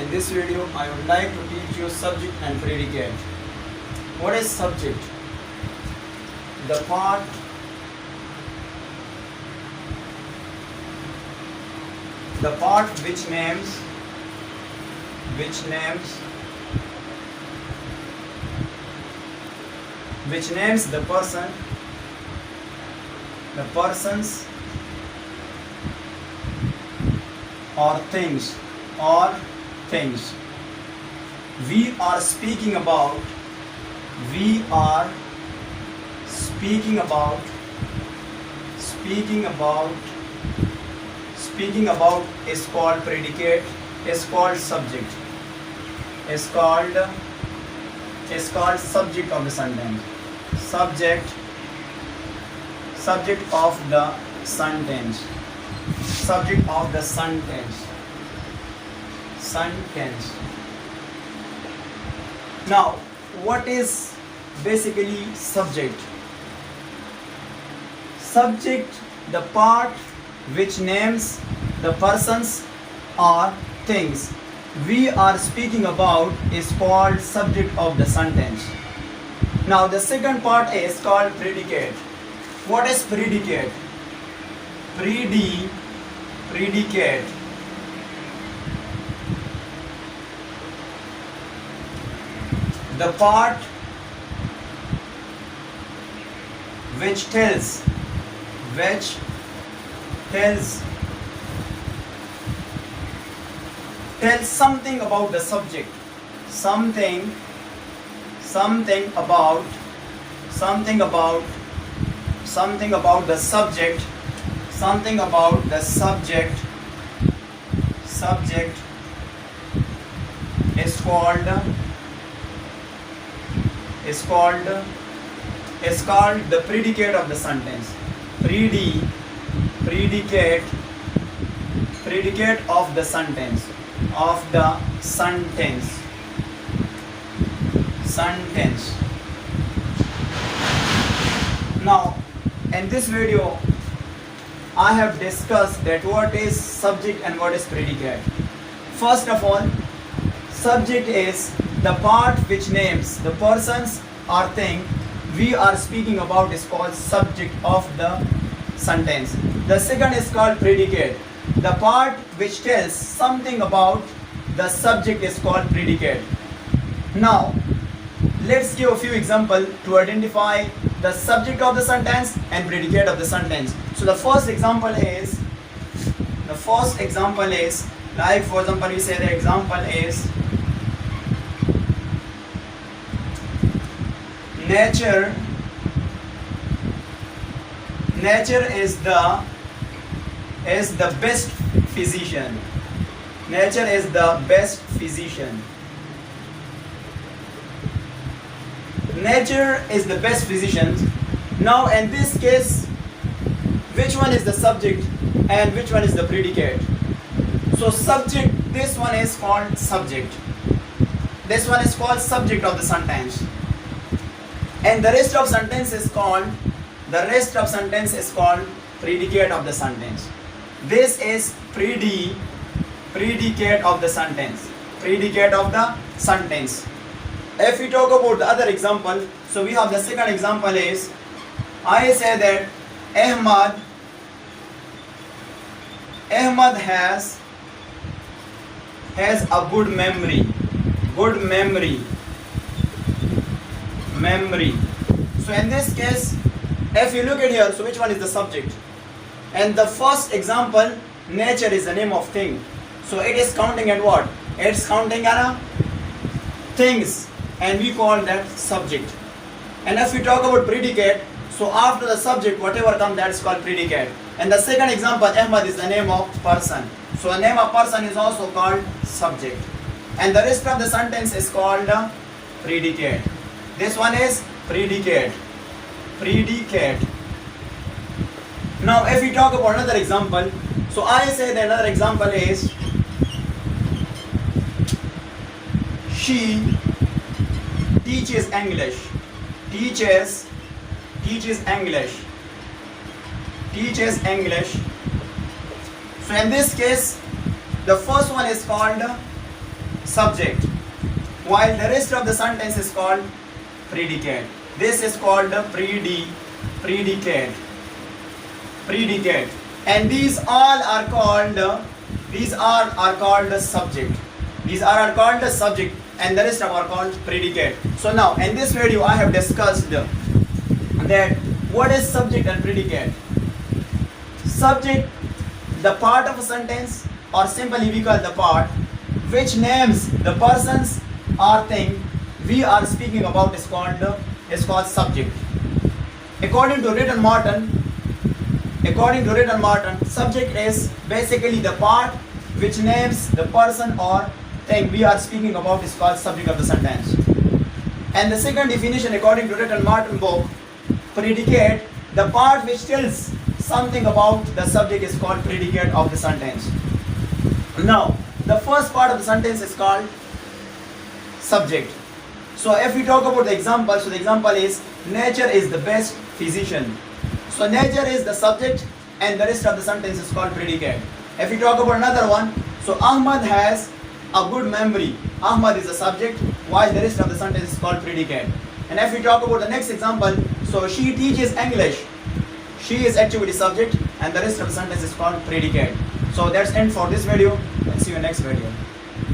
In this video, I would like to teach you subject and predicate. What is subject? The part which names the persons or things. We are speaking about is called predicate, is called subject, is called subject of the sentence. Subject of the sentence. Now, what is basically subject? Subject, the part which names the persons or things we are speaking about, is called subject of the sentence. Now, the second part is called predicate. What is predicate? Predicate. The part which tells something about the subject, something about the subject, subject is called the predicate of the sentence. Predicate of the sentence. Now, in this video, I have discussed that what is subject and what is predicate. First of all, subject is the part which names the persons or thing we are speaking about, is called subject of the sentence. The second is called predicate. The part which tells something about the subject is called predicate. Now, let's give a few examples to identify the subject of the sentence and predicate of the sentence. So the first example is, like for example, we say the example is nature is the best physician. Nature is the best physician. Nature is the best physician. Now, in this case, which one is the subject and which one is the predicate? So subject, this one is called subject. This one is called subject of the sentence. And the rest of sentence is called predicate of the sentence. This is predicate of the sentence. If we talk about the other example, so we have the second example is, I say that Ahmad has a good memory. So in this case, if you look at here, so which one is the subject? And the first example, nature is the name of thing. So it is counting at what? It's counting at things, and we call that subject. And if we talk about predicate, so after the subject, whatever comes, that's called predicate. And the second example, Ahmad is the name of person. So the name of person is also called subject. And the rest of the sentence is called predicate. This one is predicate. Now, if we talk about another example, so I say that another example is, she teaches English. So in this case, the first one is called subject, while the rest of the sentence is called predicate. This is called the predicate. And these all are called the subject. These are called the subject, and the rest of are called predicate. So now in this video I have discussed that what is subject and predicate. Subject, the part of a sentence, or simply we call the part which names the persons or thing we are speaking about is called subject. According to Written Morton, subject is basically the part which names the person or thing we are speaking about is called subject of the sentence. And the second definition, according to Written Morton book, predicate, the part which tells something about the subject is called predicate of the sentence. Now, the first part of the sentence is called subject. So if we talk about the example, so the example is nature is the best physician. So nature is the subject and the rest of the sentence is called predicate. If we talk about another one, so Ahmad has a good memory. Ahmad is the subject while the rest of the sentence is called predicate. And if we talk about the next example, so she teaches English. She is actually the subject and the rest of the sentence is called predicate. So that's end for this video. Let's see you in next video.